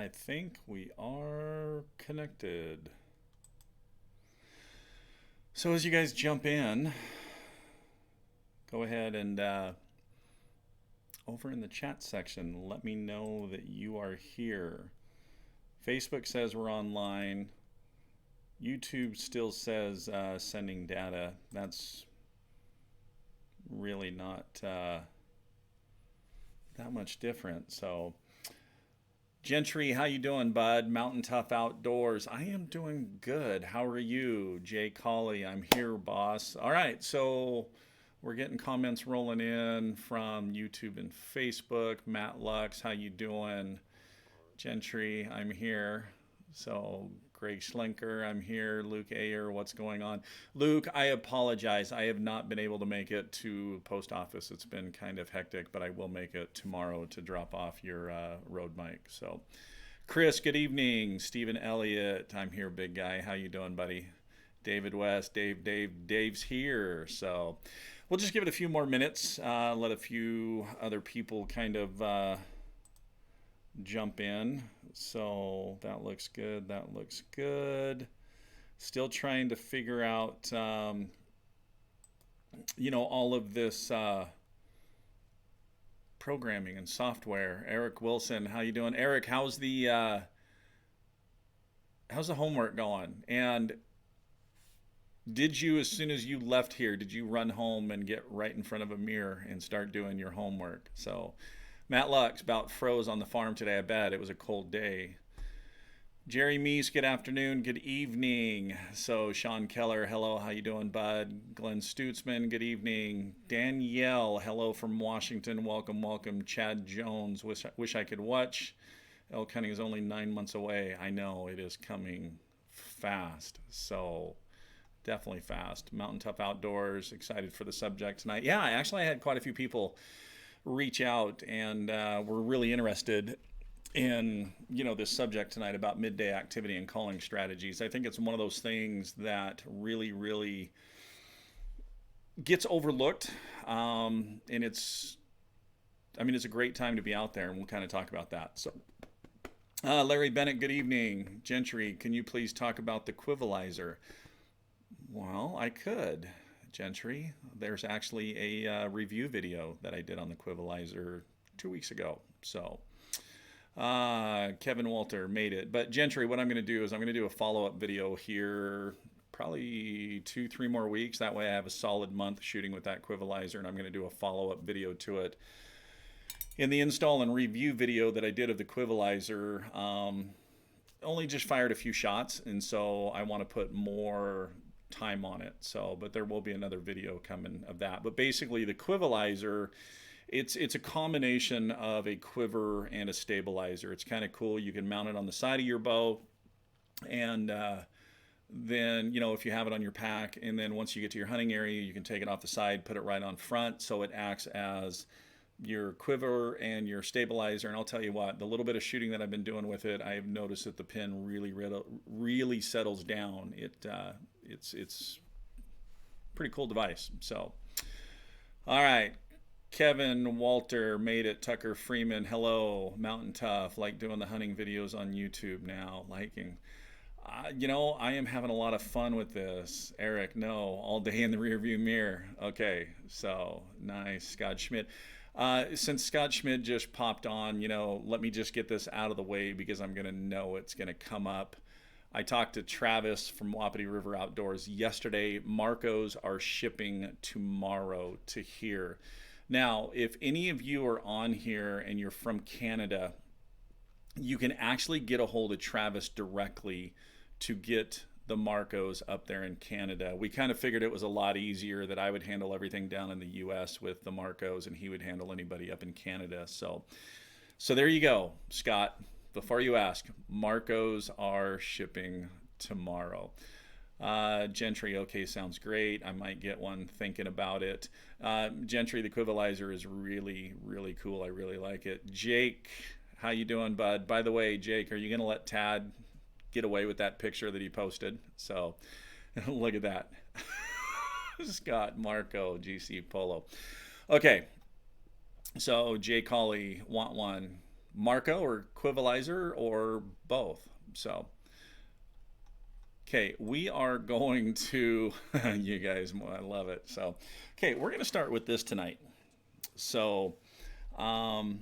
I think we are connected. So as you guys jump in, go ahead and over in the chat section, let me know that you are here. Facebook says we're online. YouTube still says sending data. That's really not that much different. So Gentry, how you doing, bud? Mountain Tough Outdoors. I am doing good. How are you? Jay Colley, I'm here, boss. All right, so we're getting comments rolling in from YouTube and Facebook. Matt Lux, how you doing? Gentry, I'm here. So Greg Schlenker, I'm here. Luke Ayer, what's going on? Luke, I apologize. I have not been able to make it to post office. It's been kind of hectic, but I will make it tomorrow to drop off your road mic. So, Chris, good evening. Stephen Elliott, I'm here, big guy. How you doing, buddy? David West, Dave's here. So, we'll just give it a few more minutes. Let a few other people kind of jump in. So that looks good. That looks good. Still trying to figure out, all of this programming and software. Eric Wilson, how you doing? Eric, how's the homework going? And did you, as soon as you left here, did you run home and get right in front of a mirror and start doing your homework? So Matt Lux, about froze on the farm today. I bet it was a cold day. Jerry Meese, good afternoon, good evening. So Sean Keller, hello, how you doing, bud? Glenn Stutzman, good evening. Danielle, hello from Washington, welcome. Chad Jones, wish I could watch. Elk hunting is only 9 months away. I know, it is coming fast. So definitely fast. Mountain Tough Outdoors, excited for the subject tonight. Yeah, I had quite a few people reach out and we're really interested in this subject tonight about midday activity and calling strategies. I think it's one of those things that really gets overlooked, and it's a great time to be out there, and we'll kind of talk about that. So Larry Bennett, good evening. Gentry, can you please talk about the quivalizer? Well, I could. Gentry, there's actually a review video that I did on the quivalizer 2 weeks ago. So Kevin Walter made it. But Gentry, what I'm going to do is I'm going to do a follow-up video here probably 2-3 more weeks. That way I have a solid month shooting with that quivalizer, and I'm going to do a follow-up video to it. In the install and review video that I did of the quivalizer, only just fired a few shots, and so I want to put more time on it. So, but there will be another video coming of that. But basically, the quivalizer, it's a combination of a quiver and a stabilizer. It's kind of cool. You can mount it on the side of your bow, and then if you have it on your pack, and then once you get to your hunting area, you can take it off the side, put it right on front, so it acts as your quiver and your stabilizer. And I'll tell you what, the little bit of shooting that I've been doing with it, I've noticed that the pin really settles down. It's pretty cool device. So, all right, Kevin Walter made it. Tucker Freeman, hello. Mountain Tough, like doing the hunting videos on YouTube now, liking. I am having a lot of fun with this. Eric, no, all day in the rearview mirror. Okay, so nice. Scott Schmidt. Since Scott Schmidt just popped on, let me just get this out of the way because I'm going to know it's going to come up. I talked to Travis from Wapiti River Outdoors yesterday. Marcos are shipping tomorrow to here. Now, if any of you are on here and you're from Canada, you can actually get a hold of Travis directly to get the Marcos up there in Canada. We kind of figured it was a lot easier that I would handle everything down in the US with the Marcos and he would handle anybody up in Canada. So there you go, Scott. Before you ask, Marcos are shipping tomorrow. Gentry, okay, sounds great. I might get one, thinking about it. Gentry, the quivalizer is really cool. I really like it. Jake, how you doing, bud? By the way, Jake, are you going to let Tad get away with that picture that he posted? So look at that. Scott, Marco, GC Polo. Okay, so Jay Colley, want one. Marco or Quivalizer or both. So, okay, we are going to, you guys, I love it. So, okay, we're going to start with this tonight. So, um,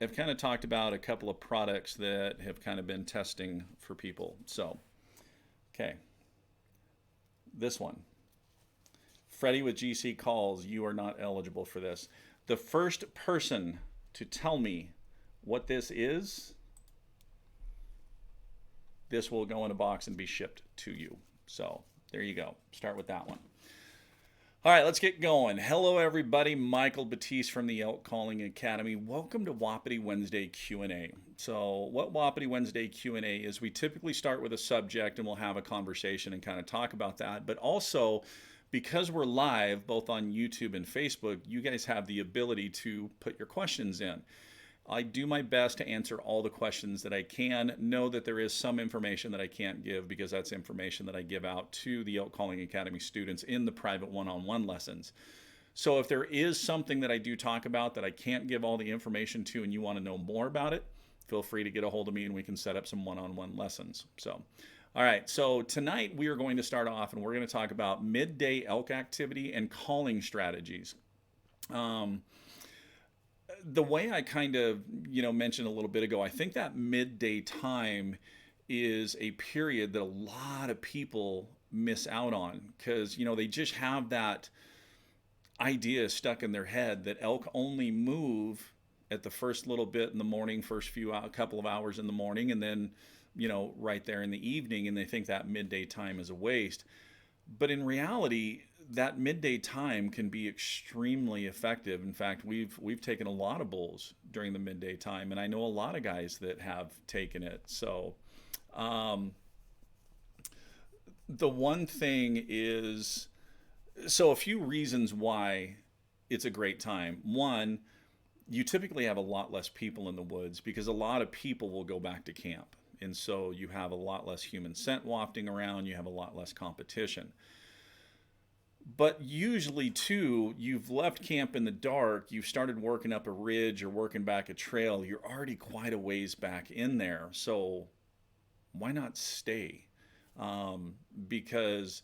I've kind of talked about a couple of products that have kind of been testing for people. So, okay, this one. Freddie with GC calls, you are not eligible for this. The first person to tell me what this will go in a box and be shipped to you. So there you go. Start with that one. All right, let's get going. Hello, everybody. Michael Batiste from the Elk Calling Academy. Welcome to Wapiti Wednesday Q&A. So what Wapiti Wednesday Q&A is, we typically start with a subject and we'll have a conversation and kind of talk about that. But also, because we're live both on YouTube and Facebook, you guys have the ability to put your questions in. I do my best to answer all the questions that I can. Know that there is some information that I can't give because that's information that I give out to the Elk Calling Academy students in the private one-on-one lessons. So if there is something that I do talk about that I can't give all the information to and you want to know more about it, feel free to get a hold of me and we can set up some one-on-one lessons. So, all right, so tonight we are going to start off and we're going to talk about midday elk activity and calling strategies. The way I kind of, mentioned a little bit ago, I think that midday time is a period that a lot of people miss out on because, they just have that idea stuck in their head that elk only move at the first little bit in the morning, first couple of hours in the morning, and then, right there in the evening, and they think that midday time is a waste. But in reality, that midday time can be extremely effective. In fact, we've taken a lot of bulls during the midday time, and I know a lot of guys that have taken it. So the one thing is, so a few reasons why it's a great time. One, you typically have a lot less people in the woods because a lot of people will go back to camp. And so you have a lot less human scent wafting around, you have a lot less competition. But usually, too, you've left camp in the dark, you've started working up a ridge or working back a trail, you're already quite a ways back in there. So why not stay? Because,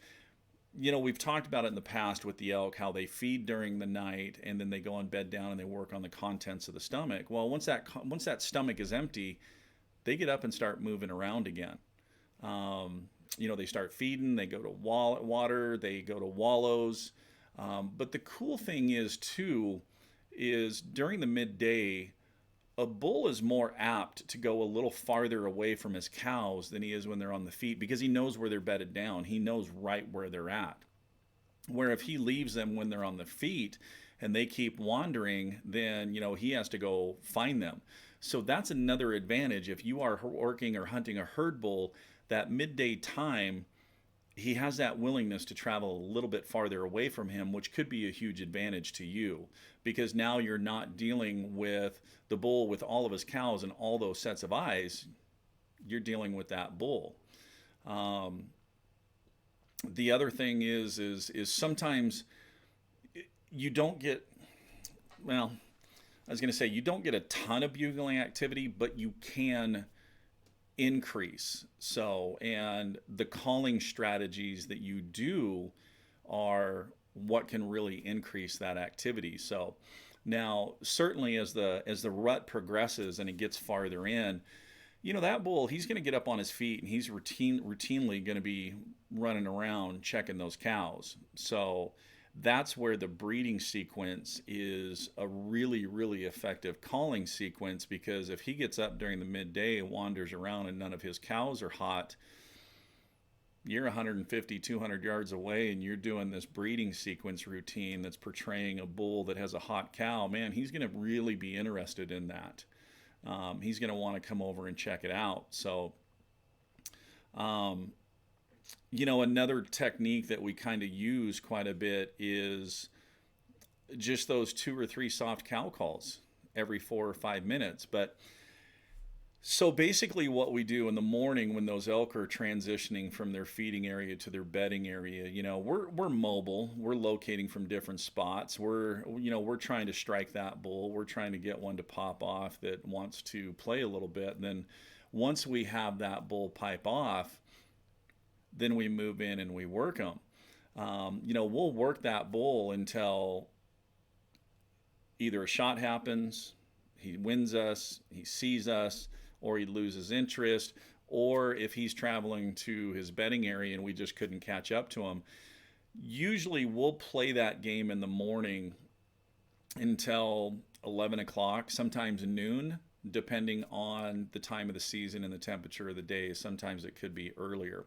we've talked about it in the past with the elk, how they feed during the night and then they go and bed down and they work on the contents of the stomach. Well, once that stomach is empty, they get up and start moving around again. They start feeding, they go to water, they go to wallows. But the cool thing is, too, is during the midday, a bull is more apt to go a little farther away from his cows than he is when they're on the feet because he knows where they're bedded down. He knows right where they're at. Where if he leaves them when they're on the feet and they keep wandering, then, he has to go find them. So that's another advantage. If you are working or hunting a herd bull, that midday time, he has that willingness to travel a little bit farther away from him, which could be a huge advantage to you because now you're not dealing with the bull with all of his cows and all those sets of eyes. You're dealing with that bull. The other thing is sometimes you don't get, well, I was going to say you don't get a ton of bugling activity, but you can increase. So, and the calling strategies that you do are what can really increase that activity. So now, certainly as the rut progresses and it gets farther in, that bull, he's going to get up on his feet and he's routinely going to be running around checking those cows. So that's where the breeding sequence is a really, really effective calling sequence because if he gets up during the midday and wanders around and none of his cows are hot, you're 150, 200 yards away and you're doing this breeding sequence routine that's portraying a bull that has a hot cow. Man, he's going to really be interested in that. He's going to want to come over and check it out. So, another technique that we kind of use quite a bit is just those 2 or 3 soft cow calls every 4 or 5 minutes. But So basically, what we do in the morning when those elk are transitioning from their feeding area to their bedding area, we're mobile. We're locating from different spots. We're trying to strike that bull. We're trying to get one to pop off that wants to play a little bit. And then once we have that bull pipe off, then we move in and we work them. We'll work that bull until either a shot happens, he wins us, he sees us, or he loses interest, or if he's traveling to his bedding area and we just couldn't catch up to him. Usually we'll play that game in the morning until 11 o'clock, sometimes noon, depending on the time of the season and the temperature of the day. Sometimes it could be earlier.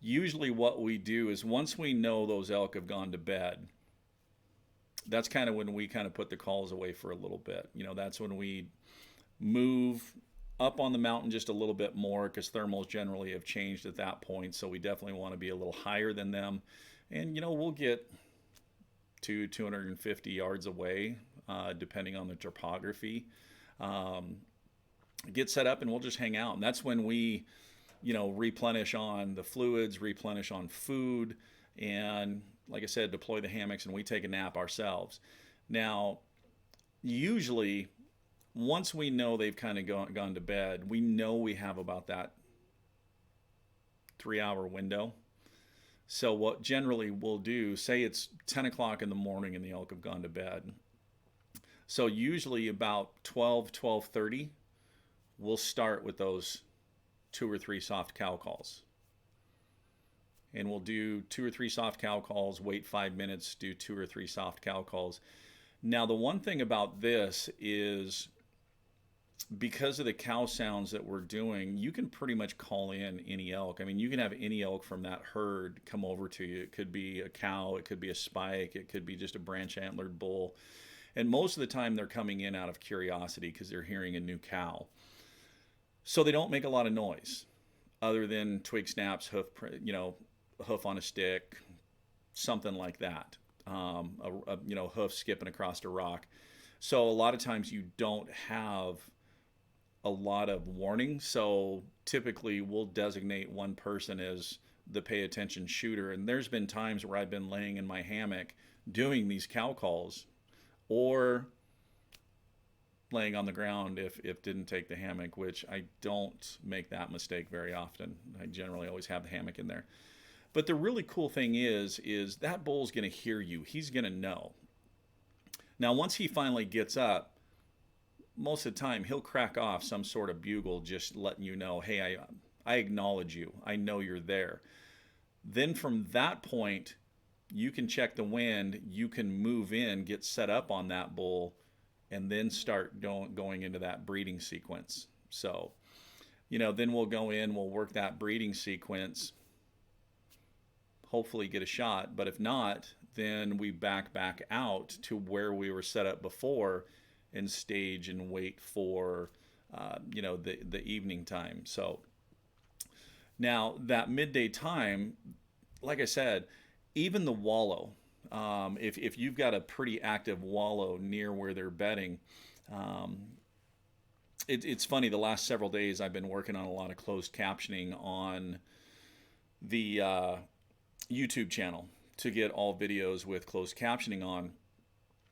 Usually what we do is once we know those elk have gone to bed, that's kind of when we kind of put the calls away for a little bit. That's when we move up on the mountain just a little bit more, because thermals generally have changed at that point. So we definitely want to be a little higher than them. And, we'll get 250 yards away, depending on the topography. Get set up and we'll just hang out. And that's when we, replenish on the fluids, replenish on food, and like I said, deploy the hammocks, and we take a nap ourselves. Now, usually, once we know they've kind of gone to bed, we know we have about that 3-hour window. So what generally we'll do, say it's 10 o'clock in the morning and the elk have gone to bed. So usually about 12:30, we'll start with those 2 or 3 soft cow calls. And we'll do 2 or 3 soft cow calls, wait 5 minutes, do 2 or 3 soft cow calls. Now, the one thing about this is, because of the cow sounds that we're doing, you can pretty much call in any elk. I mean, you can have any elk from that herd come over to you. It could be a cow, it could be a spike, it could be just a branch antlered bull. And most of the time they're coming in out of curiosity because they're hearing a new cow. So they don't make a lot of noise other than twig snaps, hoof on a stick, something like that. Hoof skipping across a rock. So a lot of times you don't have a lot of warning. So typically we'll designate one person as the pay attention shooter. And there's been times where I've been laying in my hammock doing these cow calls, or laying on the ground if didn't take the hammock, which I don't make that mistake very often. I generally always have the hammock in there. But the really cool thing is that bull's going to hear you. He's going to know. Now, once he finally gets up, most of the time he'll crack off some sort of bugle, just letting you know, hey, I acknowledge you. I know you're there. Then from that point, you can check the wind. You can move in, get set up on that bull, and then start going into that breeding sequence. So, then we'll go in, we'll work that breeding sequence, hopefully get a shot. But if not, then we back out to where we were set up before and stage and wait for, the evening time. So now that midday time, like I said, even the wallow, if you've got a pretty active wallow near where they're bedding, it's funny, the last several days I've been working on a lot of closed captioning on the YouTube channel to get all videos with closed captioning on,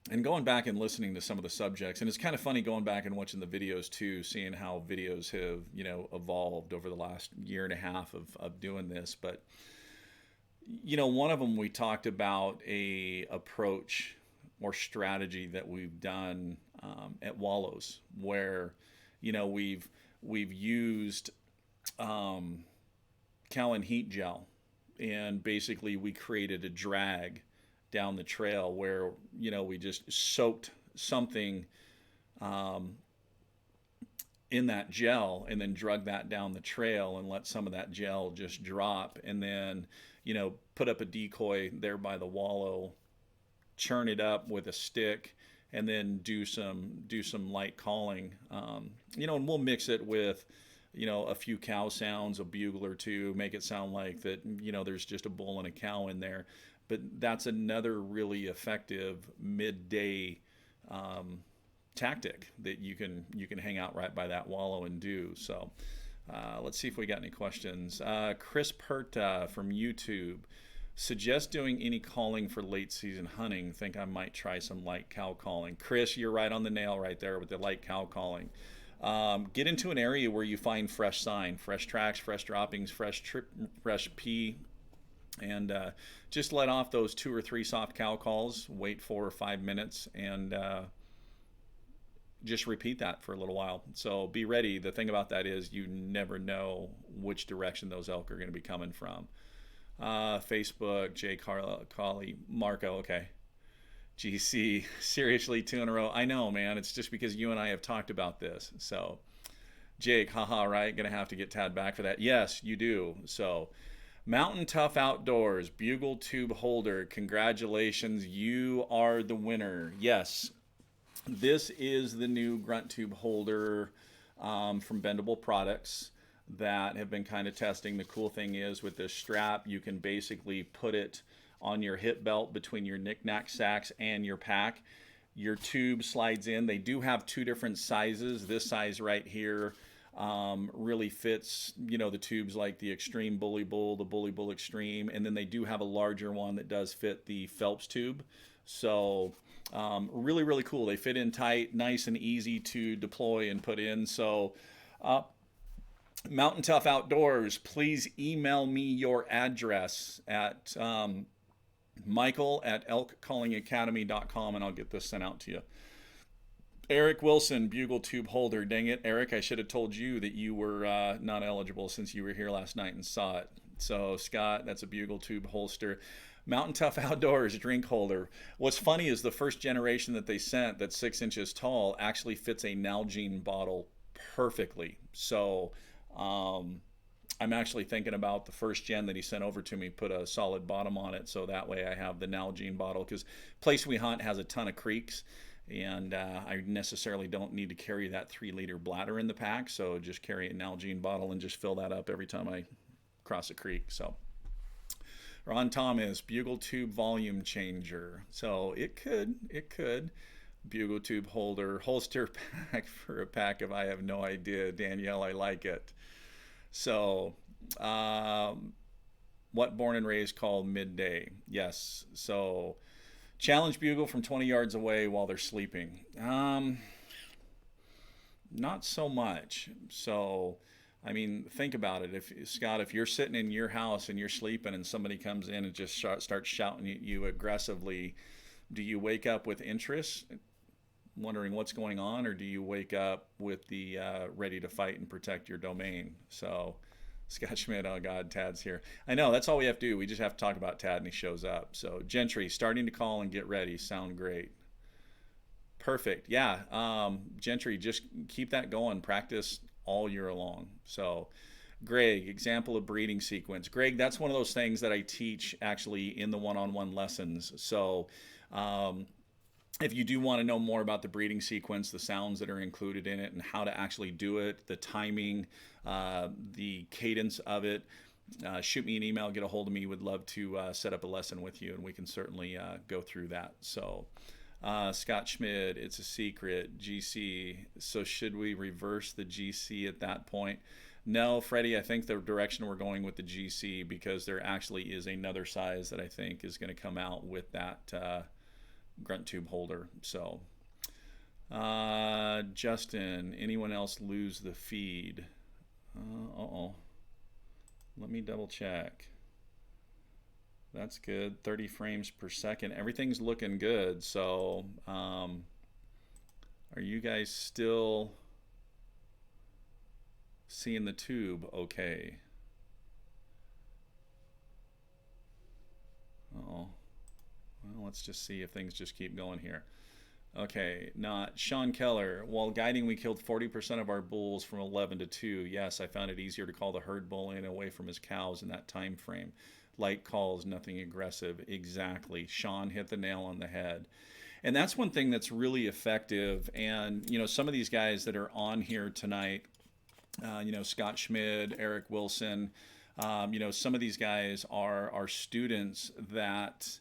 and going back and listening to some of the subjects. And it's kind of funny going back and watching the videos too, seeing how videos have, evolved over the last year and a half of doing this. But one of them, we talked about a approach or strategy that we've done at wallows, where we've used cow and heat gel, and basically we created a drag down the trail where we just soaked something in that gel, and then drug that down the trail and let some of that gel just drop, and then put up a decoy there by the wallow, churn it up with a stick, and then do some light calling, and we'll mix it with a few cow sounds, a bugle or two, make it sound like that there's just a bull and a cow in there. But that's another really effective midday tactic that you can hang out right by that wallow and do. So let's see if we got any questions. Chris Perta from YouTube. Suggest doing any calling for late season hunting. Think I might try some light cow calling. Chris, you're right on the nail right there with the light cow calling. Get into an area where you find fresh sign, fresh tracks, fresh droppings, fresh pee, and just let off those 2 or 3 soft cow calls. Wait 4 or 5 minutes, and just repeat that for a little while. So be ready. The thing about that is you never know which direction those elk are going to be coming from. Facebook, Jay Carly, Marco, okay. GC, seriously, 2 in a row. I know, man. It's just because you and I have talked about this. So, Jake, haha, right? Gonna have to get Tad back for that. Yes, you do. So, Mountain Tough Outdoors, Bugle Tube Holder. Congratulations, you are the winner. Yes, this is the new grunt tube holder from Bendable Products that have been kind of testing. The cool thing is with this strap, you can basically put it on your hip belt between your knick-knack sacks and your pack. Your tube slides in. They do have 2 different sizes. This size right here really fits, the tubes like the Extreme Bully Bull, the Bully Bull Extreme, and then they do have a larger one that does fit the Phelps tube. So really, really cool. They fit in tight, nice and easy to deploy and put in. So Mountain Tough Outdoors, please email me your address at michael@elkcallingacademy.com, and I'll get this sent out to you. Eric Wilson, Bugle Tube Holder. Dang it, Eric, I should have told you that you were not eligible since you were here last night and saw it. So, Scott, that's a Bugle Tube holster. Mountain Tough Outdoors drink holder. What's funny is the first generation that they sent that's 6 inches tall actually fits a Nalgene bottle perfectly. So, I'm actually thinking about the first gen that he sent over to me, put a solid bottom on it, so that way I have the Nalgene bottle, because place we hunt has a ton of creeks, and I necessarily don't need to carry that 3-liter bladder in the pack, so just carry a Nalgene bottle and just fill that up every time I cross a creek. So Ron Thomas, Bugle Tube volume changer. So it could. Bugle Tube holster pack for a pack of I have no idea. Danielle, I like it. So, what Born and Raised called Midday. Yes. So, challenge bugle from 20 yards away while they're sleeping. Not so much. So, I mean, think about it. Scott, if you're sitting in your house and you're sleeping and somebody comes in and just starts shouting at you aggressively, do you wake up with interest, wondering what's going on, or do you wake up with the ready to fight and protect your domain? So, Scott Schmidt, oh God, Tad's here. I know, that's all we have to do. We just have to talk about Tad and he shows up. So, Gentry, starting to call and get ready. Sound great. Perfect. Yeah, Gentry, just keep that going. Practice all year long. So, Greg, example of breeding sequence. Greg, that's one of those things that I teach actually in the one-on-one lessons. So, if you do want to know more about the breeding sequence, the sounds that are included in it, and how to actually do it, the timing, the cadence of it, shoot me an email, get a hold of me. Would love to set up a lesson with you, and we can certainly go through that. So, Scott Schmidt, it's a secret. GC, so should we reverse the GC at that point? No, Freddie, I think the direction we're going with the GC, because there actually is another size that I think is going to come out with that grunt tube holder. So Justin, anyone else lose the feed? Let me double check. That's good. 30 frames per second. Everything's looking good. So are you guys still seeing the tube okay? Well, let's just see if things just keep going here. Okay, not Sean Keller. While guiding, we killed 40% of our bulls from 11 to 2. Yes, I found it easier to call the herd bull in away from his cows in that time frame. Light calls, nothing aggressive. Exactly. Sean hit the nail on the head. And that's one thing that's really effective. And, some of these guys that are on here tonight, Scott Schmidt, Eric Wilson, some of these guys are students that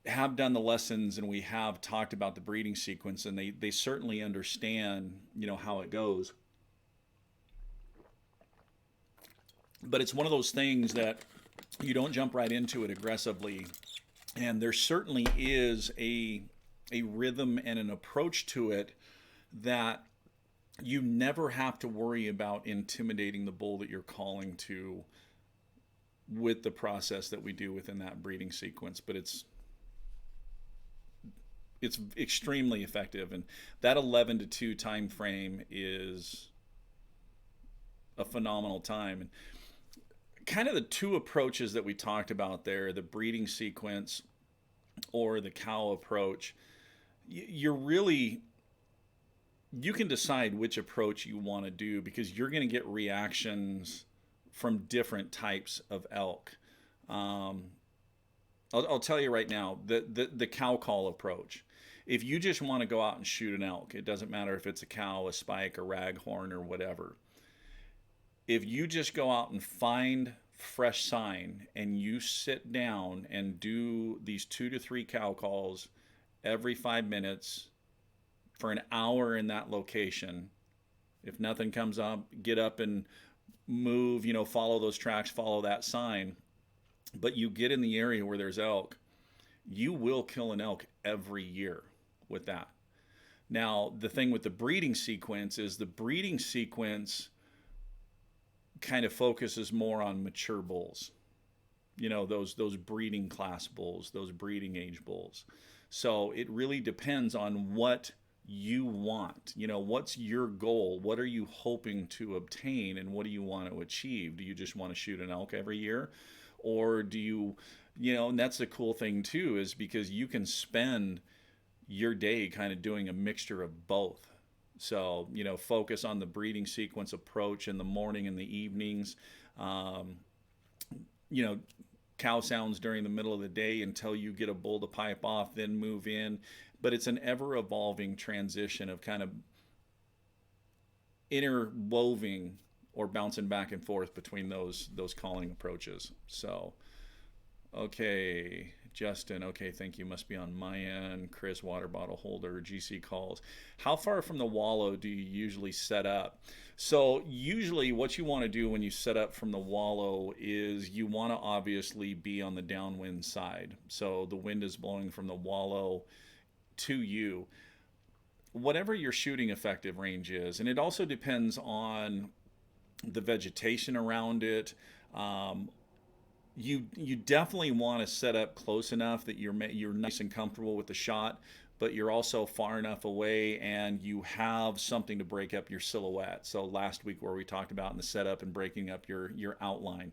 have done the lessons and we have talked about the breeding sequence, and they certainly understand, how it goes. But it's one of those things that you don't jump right into it aggressively. And there certainly is a rhythm and an approach to it that you never have to worry about intimidating the bull that you're calling to with the process that we do within that breeding sequence. But it's extremely effective, and that 11 to 2 time frame is a phenomenal time. And kind of the two approaches that we talked about there, the breeding sequence or the cow approach, you're really, you can decide which approach you want to do, because you're going to get reactions from different types of elk. I'll tell you right now, the cow call approach. If you just want to go out and shoot an elk, it doesn't matter if it's a cow, a spike, a raghorn, or whatever. If you just go out and find fresh sign and you sit down and do these 2 to 3 cow calls every 5 minutes for an hour in that location, if nothing comes up, get up and move, follow those tracks, follow that sign. But you get in the area where there's elk, you will kill an elk every year with that. Now, the thing with the breeding sequence is the breeding sequence kind of focuses more on mature bulls. Those breeding class bulls, those breeding age bulls. So it really depends on what you want. What's your goal? What are you hoping to obtain, and what do you want to achieve? Do you just want to shoot an elk every year? Or do you, and that's the cool thing too, is because you can spend your day kind of doing a mixture of both. So, focus on the breeding sequence approach in the morning and the evenings. You know, cow sounds during the middle of the day until you get a bull to pipe off, then move in. But it's an ever evolving transition of kind of interwoving or bouncing back and forth between those calling approaches. So, okay, Justin, okay, thank you. Must be on my end. Chris, water bottle holder, GC calls. How far from the wallow do you usually set up? So usually what you want to do when you set up from the wallow is you want to obviously be on the downwind side. So the wind is blowing from the wallow to you. Whatever your shooting effective range is, and it also depends on the vegetation around it. You definitely want to set up close enough that you're nice and comfortable with the shot, but you're also far enough away and you have something to break up your silhouette. So last week where we talked about in the setup and breaking up your outline,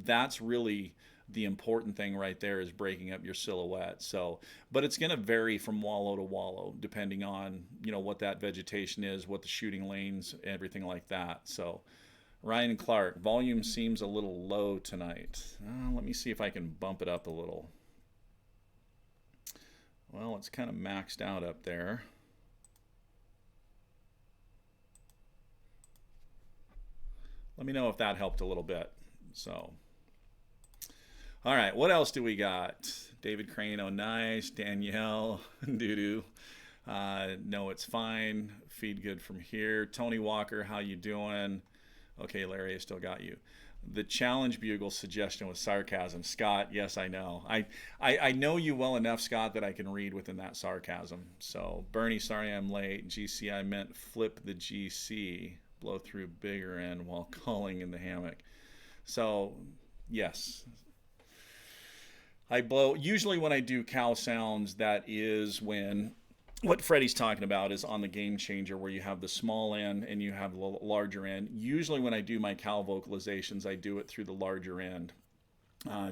that's really the important thing right there, is breaking up your silhouette. So, but it's going to vary from wallow to wallow depending on, what that vegetation is, what the shooting lanes, everything like that. So Ryan Clark, volume seems a little low tonight. Let me see if I can bump it up a little. Well, it's kind of maxed out up there. Let me know if that helped a little bit. So, all right, what else do we got? David Crane, oh nice. Danielle, doo-doo. No, it's fine. Feed good from here. Tony Walker, how you doing? Okay, Larry, I still got you. The challenge bugle suggestion was sarcasm. Scott, yes, I know. I know you well enough, Scott, that I can read within that sarcasm. So, Bernie, sorry I'm late. GC, I meant flip the GC, blow through bigger end while calling in the hammock. So, yes. I blow, usually when I do cow sounds, that is when, what Freddie's talking about is on the Game Changer, where you have the small end and you have the larger end. Usually when I do my cow vocalizations, I do it through the larger end,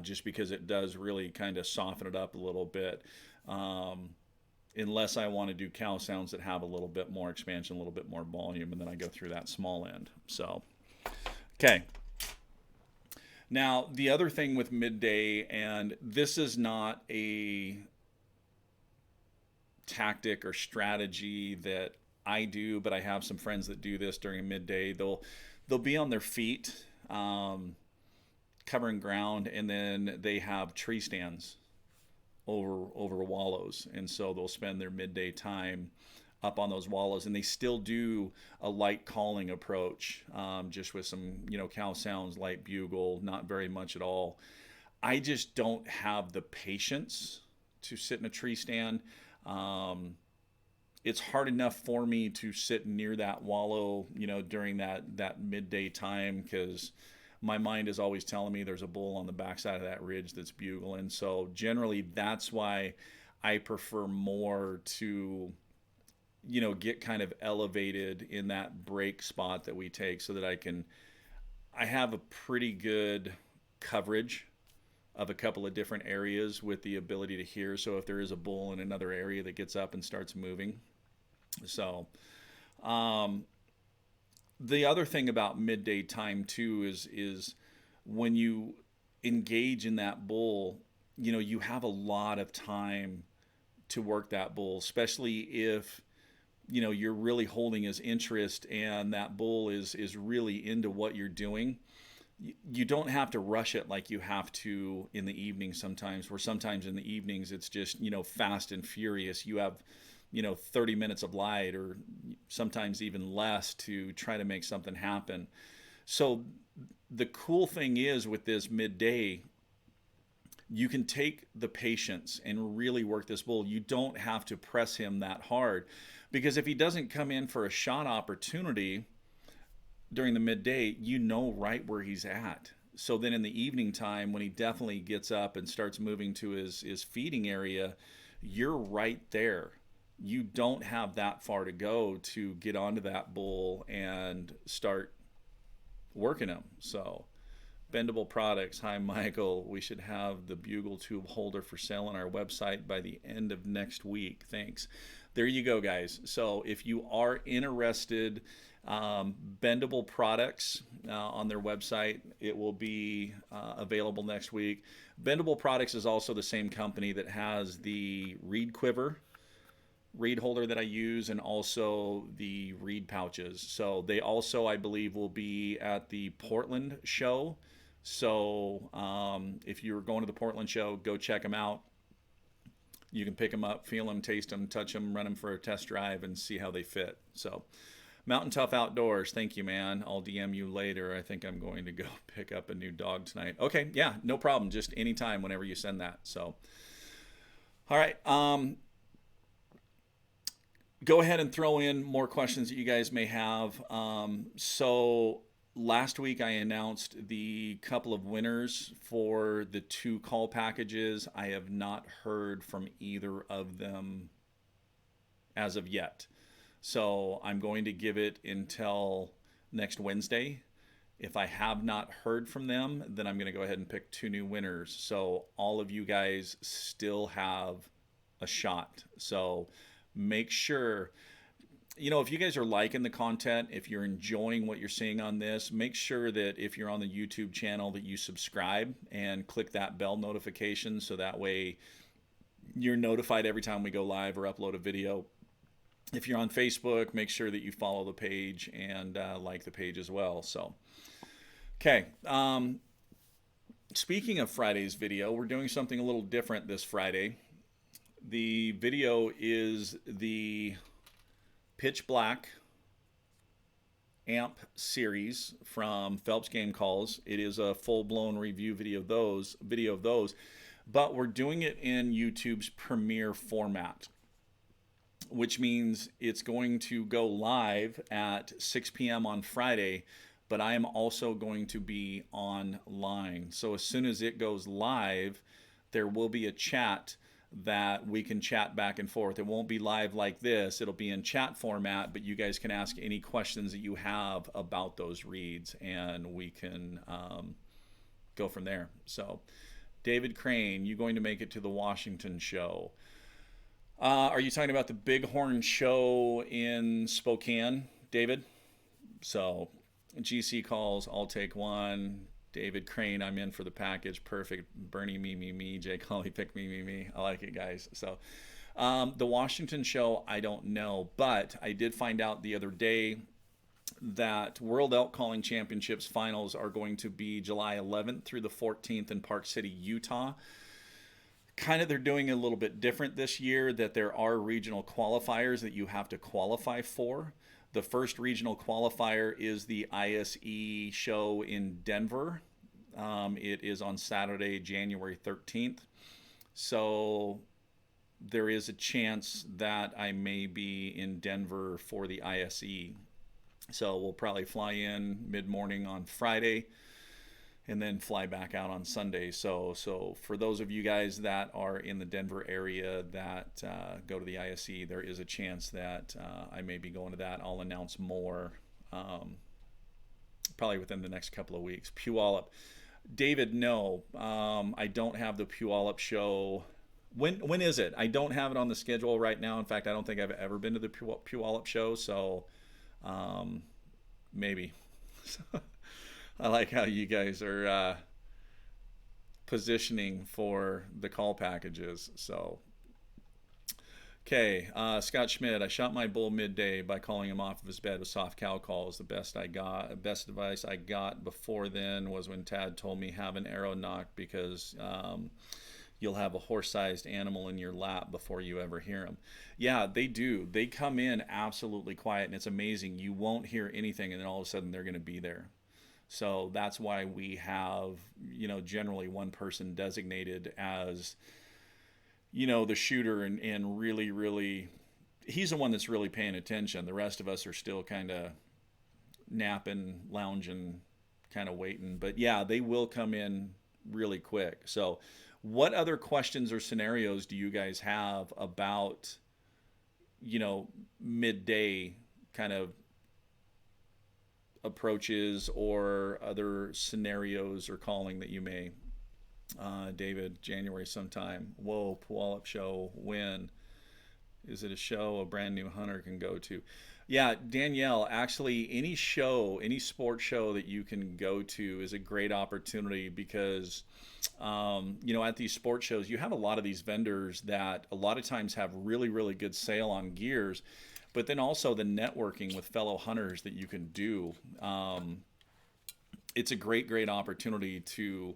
just because it does really kind of soften it up a little bit, unless I want to do cow sounds that have a little bit more expansion, a little bit more volume, and then I go through that small end. So, okay. Now, the other thing with Midday, and this is not a tactic or strategy that I do, but I have some friends that do this during Midday. They'll be on their feet, covering ground, and then they have tree stands over wallows, and so they'll spend their midday time up on those wallows, and they still do a light calling approach, just with some cow sounds, light bugle, not very much at all. I just don't have the patience to sit in a tree stand. It's hard enough for me to sit near that wallow, during that midday time, because my mind is always telling me there's a bull on the backside of that ridge that's bugling. So generally, that's why I prefer more to, get kind of elevated in that break spot that we take, so that I have a pretty good coverage of a couple of different areas with the ability to hear. So if there is a bull in another area that gets up and starts moving. So, the other thing about midday time too is when you engage in that bull, you have a lot of time to work that bull, especially if you're really holding his interest and that bull is really into what you're doing. You don't have to rush it like you have to in the evening sometimes, where sometimes in the evenings it's just, fast and furious. You have, 30 minutes of light, or sometimes even less, to try to make something happen. So the cool thing is, with this midday, you can take the patience and really work this bull. You don't have to press him that hard, because if he doesn't come in for a shot opportunity during the midday, right where he's at. So then in the evening time, when he definitely gets up and starts moving to his feeding area, you're right there. You don't have that far to go to get onto that bull and start working him. So Bendable Products. Hi, Michael. We should have the bugle tube holder for sale on our website by the end of next week. Thanks. There you go, guys. So if you are interested, Bendable Products on their website, it will be available next week. Bendable Products is also the same company that has the reed quiver, reed holder that I use, and also the reed pouches. So they also, I believe, will be at the Portland show. So if you're going to the Portland show, go check them out. You can pick them up, feel them, taste them, touch them, run them for a test drive, and see how they fit. So Mountain Tough Outdoors, thank you, man. I'll DM you later. I think I'm going to go pick up a new dog tonight. Okay, yeah, no problem. Just anytime, whenever you send that. So, all right. Go ahead and throw in more questions that you guys may have. So last week I announced the couple of winners for the 2 call packages. I have not heard from either of them as of yet. So I'm going to give it until next Wednesday. If I have not heard from them, then I'm going to go ahead and pick 2 new winners. So all of you guys still have a shot. So make sure, if you guys are liking the content, if you're enjoying what you're seeing on this, make sure that if you're on the YouTube channel that you subscribe and click that bell notification, so that way you're notified every time we go live or upload a video. If you're on Facebook, make sure that you follow the page and like the page as well. So, okay. Speaking of Friday's video, we're doing something a little different this Friday. The video is the Pitch Black amp series from Phelps Game Calls. It is a full-blown review video of those, but we're doing it in YouTube's Premiere format, which means it's going to go live at 6 p.m. on Friday, but I am also going to be online. So as soon as it goes live, there will be a chat that we can chat back and forth. It won't be live like this. It'll be in chat format, but you guys can ask any questions that you have about those reads, and we can go from there. So, David Crane, you going to make it to the Washington show? Are you talking about the Bighorn show in Spokane, David? So, GC calls, I'll take one. David Crane, I'm in for the package. Perfect. Bernie, me. Jake Holly, pick me. I like it, guys. So the Washington show, I don't know. But I did find out the other day that World Elk Calling Championships finals are going to be July 11th through the 14th in Park City, Utah. kind of they're doing a little bit different this year, that there are regional qualifiers that you have to qualify for. The first regional qualifier is the ISE show in Denver. It is on Saturday, January 13th. So there is a chance that I may be in Denver for the ISE. So we'll probably fly in mid-morning on Friday and then fly back out on Sunday. So for those of you guys that are in the Denver area that go to the ISE, there is a chance that I may be going to that. I'll announce more probably within the next couple of weeks. Puyallup. David, no, I don't have the Puyallup show. When is it? I don't have it on the schedule right now. In fact, I don't think I've ever been to the Puyallup show, so maybe. I like how you guys are positioning for the call packages. So, okay, Scott Schmidt. I shot my bull midday by calling him off of his bed with soft cow calls. The best advice I got before then was when Tad told me have an arrow knock because you'll have a horse-sized animal in your lap before you ever hear them. Yeah, they do. They come in absolutely quiet, and it's amazing. You won't hear anything, and then all of a sudden they're going to be there. So that's why we have, generally one person designated as, the shooter and really, really, he's the one that's really paying attention. The rest of us are still kind of napping, lounging, kind of waiting. But yeah, they will come in really quick. So what other questions or scenarios do you guys have about, midday kind of approaches or other scenarios or calling that you may? David, January sometime. Whoa, Puyallup show, when? Is it a show a brand new hunter can go to? Yeah, Danielle, actually any sport show that you can go to is a great opportunity because, at these sport shows, you have a lot of these vendors that a lot of times have really, really good sale on gears, but then also the networking with fellow hunters that you can do. It's a great opportunity to,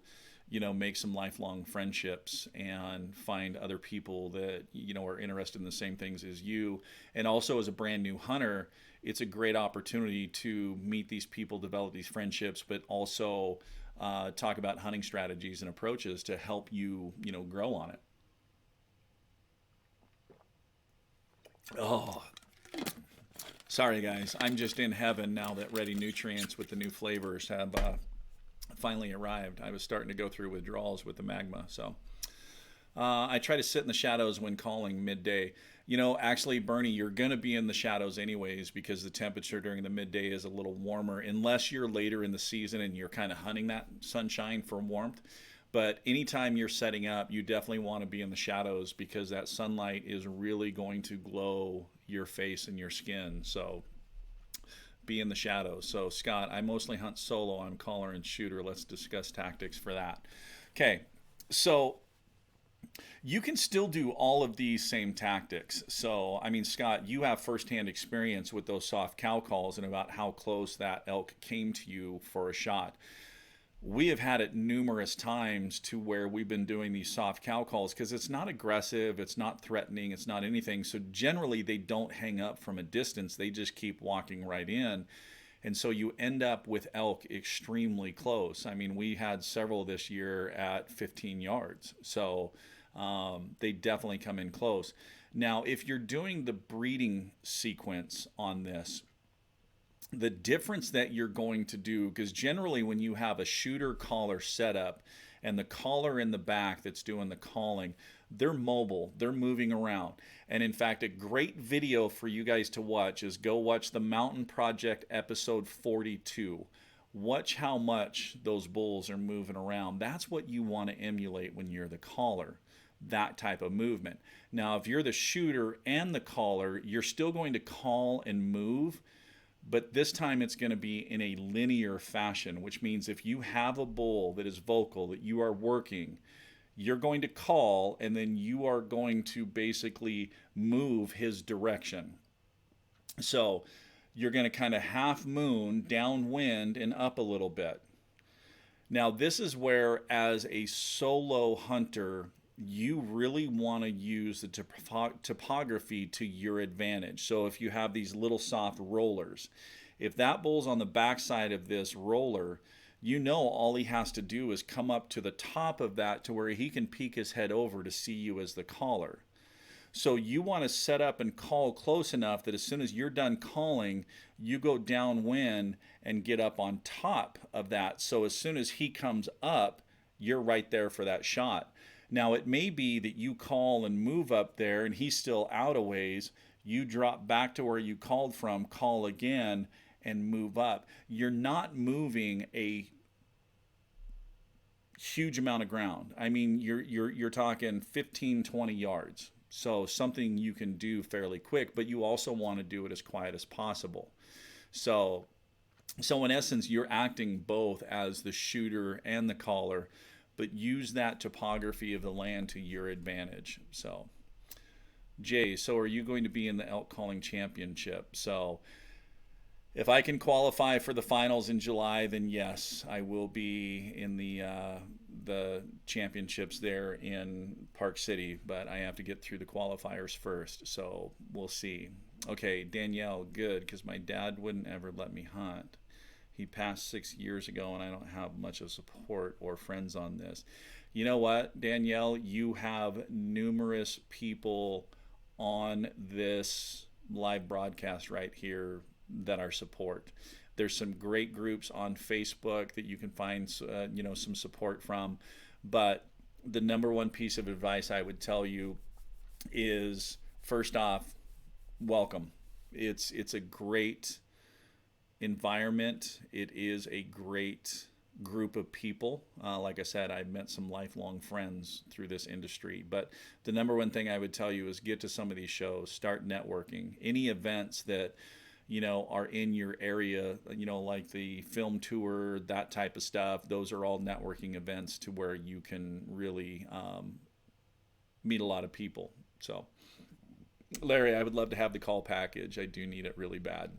make some lifelong friendships and find other people that, are interested in the same things as you. And also as a brand new hunter, it's a great opportunity to meet these people, develop these friendships, but also talk about hunting strategies and approaches to help you, grow on it. Oh, sorry guys, I'm just in heaven now that Ready Nutrients with the new flavors have finally arrived. I was starting to go through withdrawals with the magma. So I try to sit in the shadows when calling midday. Actually, Bernie, you're going to be in the shadows anyways because the temperature during the midday is a little warmer unless you're later in the season and you're kind of hunting that sunshine for warmth. But anytime you're setting up, you definitely want to be in the shadows because that sunlight is really going to glow your face and your skin. So be in the shadows. So Scott, I mostly hunt solo. I'm caller and shooter. Let's discuss tactics for that. Okay, so you can still do all of these same tactics. So, Scott, you have firsthand experience with those soft cow calls and about how close that elk came to you for a shot. We have had it numerous times to where we've been doing these soft cow calls because it's not aggressive, it's not threatening, it's not anything. So generally they don't hang up from a distance. They just keep walking right in. And so you end up with elk extremely close. We had several this year at 15 yards. So they definitely come in close. Now, if you're doing the breeding sequence on this, the difference that you're going to do, because generally when you have a shooter caller setup and the caller in the back that's doing the calling, they're mobile, they're moving around. And in fact, a great video for you guys to watch is go watch the Mountain Project episode 42. Watch how much those bulls are moving around. That's what you want to emulate when you're the caller, that type of movement. Now, if you're the shooter and the caller, you're still going to call and move, but this time it's going to be in a linear fashion, which means if you have a bull that is vocal, that you are working, you're going to call and then you are going to basically move his direction. So you're going to kind of half moon, downwind, and up a little bit. Now this is where, as a solo hunter, you really want to use the topography to your advantage. So if you have these little soft rollers, if that bull's on the backside of this roller, you know all he has to do is come up to the top of that to where he can peek his head over to see you as the caller. So you want to set up and call close enough that as soon as you're done calling, you go downwind and get up on top of that. So as soon as he comes up, you're right there for that shot. Now it may be that you call and move up there and he's still out a ways. You drop back to where you called from, call again, and move up. You're not moving a huge amount of ground. I mean, you're talking 15, 20 yards. So something you can do fairly quick, but you also want to do it as quiet as possible. So in essence, you're acting both as the shooter and the caller, but use that topography of the land to your advantage. So Jay, so are you going to be in the elk calling championship? So if I can qualify for the finals in July, then yes, I will be in the championships there in Park City, but I have to get through the qualifiers first, so we'll see. Okay, Danielle, good, because my dad wouldn't ever let me hunt. He passed 6 years ago, and I don't have much of support or friends on this. You know what, Danielle? You have numerous people on this live broadcast right here that are support. There's some great groups on Facebook that you can find, some support from. But the number one piece of advice I would tell you is, first off, welcome. It's a great environment. It is a great group of people. Like I said, I've met some lifelong friends through this industry. But the number one thing I would tell you is get to some of these shows, start networking. Any events that are in your area, like the film tour, that type of stuff. Those are all networking events to where you can really meet a lot of people. So, Larry, I would love to have the call package. I do need it really bad.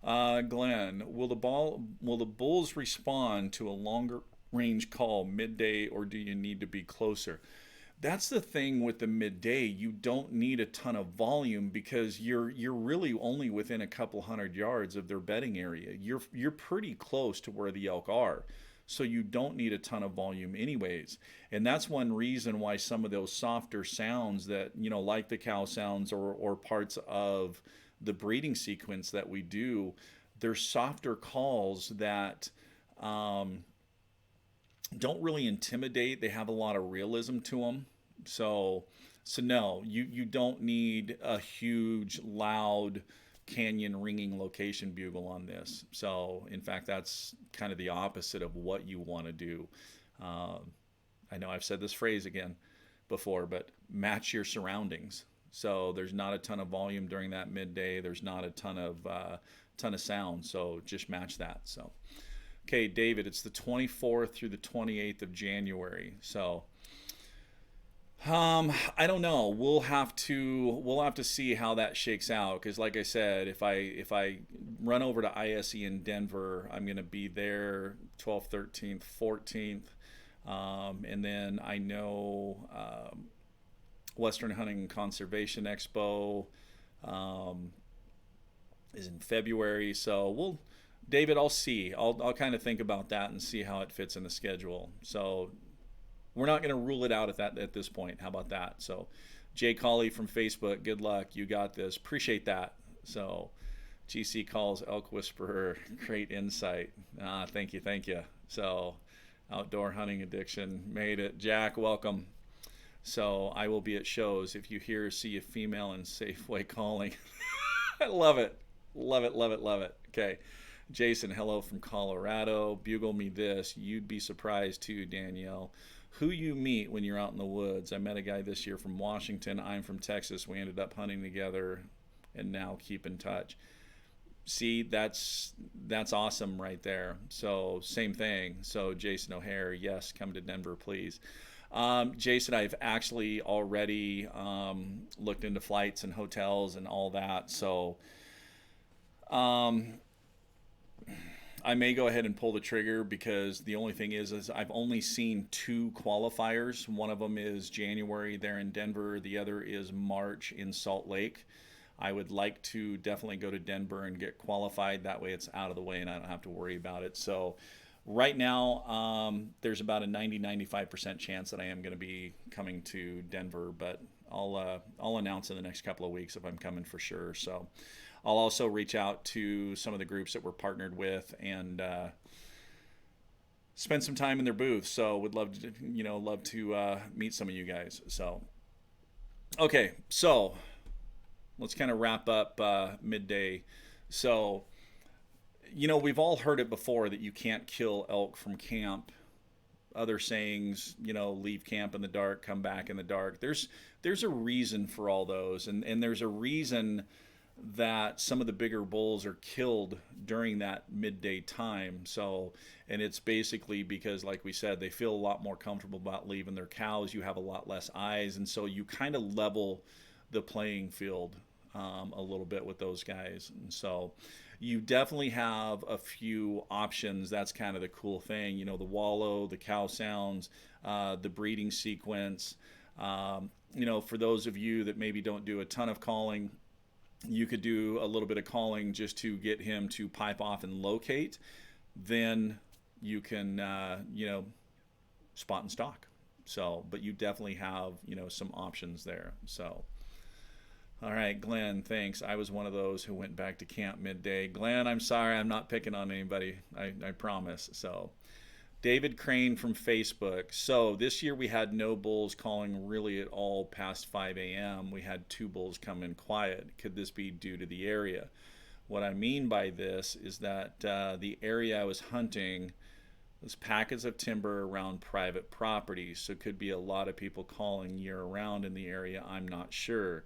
Glenn, will the bulls respond to a longer range call midday, or do you need to be closer? That's the thing with the midday. You don't need a ton of volume because you're really only within a couple hundred yards of their bedding area. You're pretty close to where the elk are. So you don't need a ton of volume anyways. And that's one reason why some of those softer sounds that, like the cow sounds or parts of the breeding sequence that we do, they're softer calls that don't really intimidate. They have a lot of realism to them. So no, you don't need a huge, loud, canyon ringing location bugle on this. So in fact, that's kind of the opposite of what you want to do. I know I've said this phrase again before, but match your surroundings. So there's not a ton of volume during that midday. There's not a ton of sound. So just match that. So. Okay, David, it's the 24th through the 28th of January. So, I don't know. We'll have to see how that shakes out. Because, like I said, if I run over to ISE in Denver, I'm going to be there 12th, 13th, 14th, and then I know Western Hunting and Conservation Expo is in February. So David, I'll see. I'll kind of think about that and see how it fits in the schedule. So we're not going to rule it out at this point. How about that? So Jay Colley from Facebook, good luck. You got this. Appreciate that. So GC calls Elk Whisperer, great insight. Thank you. So outdoor hunting addiction made it. Jack, welcome. So I will be at shows. If you see a female in Safeway calling. I love it. Love it. Okay. Jason, hello from Colorado. Bugle me this. You'd be surprised too, Danielle. Who you meet when you're out in the woods. I met a guy this year from Washington. I'm from Texas. We ended up hunting together and now keep in touch. See, that's awesome right there. So same thing. So Jason O'Hare, yes, come to Denver, please. Jason, I've actually already looked into flights and hotels and all that. So I may go ahead and pull the trigger because the only thing is I've only seen 2 qualifiers. One of them is January there in Denver. The other is March in Salt Lake. I would like to definitely go to Denver and get qualified. That way it's out of the way and I don't have to worry about it. So right now, there's about a 90-95% chance that I am going to be coming to Denver, but I'll announce in the next couple of weeks if I'm coming for sure. So I'll also reach out to some of the groups that we're partnered with and spend some time in their booth. So would love to, meet some of you guys. So okay, so let's kind of wrap up midday. So we've all heard it before that you can't kill elk from camp. Other sayings, leave camp in the dark, come back in the dark. There's a reason for all those, and there's a reason that some of the bigger bulls are killed during that midday time. So, and it's basically because, like we said, they feel a lot more comfortable about leaving their cows. You have a lot less eyes, and so you kind of level the playing field a little bit with those guys. And so you definitely have a few options. That's kind of the cool thing, the wallow, the cow sounds, the breeding sequence. For those of you that maybe don't do a ton of calling, you could do a little bit of calling just to get him to pipe off and locate. Then you can, spot and stalk. So, but you definitely have, some options there. So, all right, Glenn, thanks. I was one of those who went back to camp midday. Glenn, I'm sorry. I'm not picking on anybody. I promise. So, David Crane from Facebook. So, this year we had no bulls calling really at all past 5 a.m. We had 2 bulls come in quiet. Could this be due to the area? What I mean by this is that the area I was hunting was packets of timber around private property. So, it could be a lot of people calling year round in the area. I'm not sure.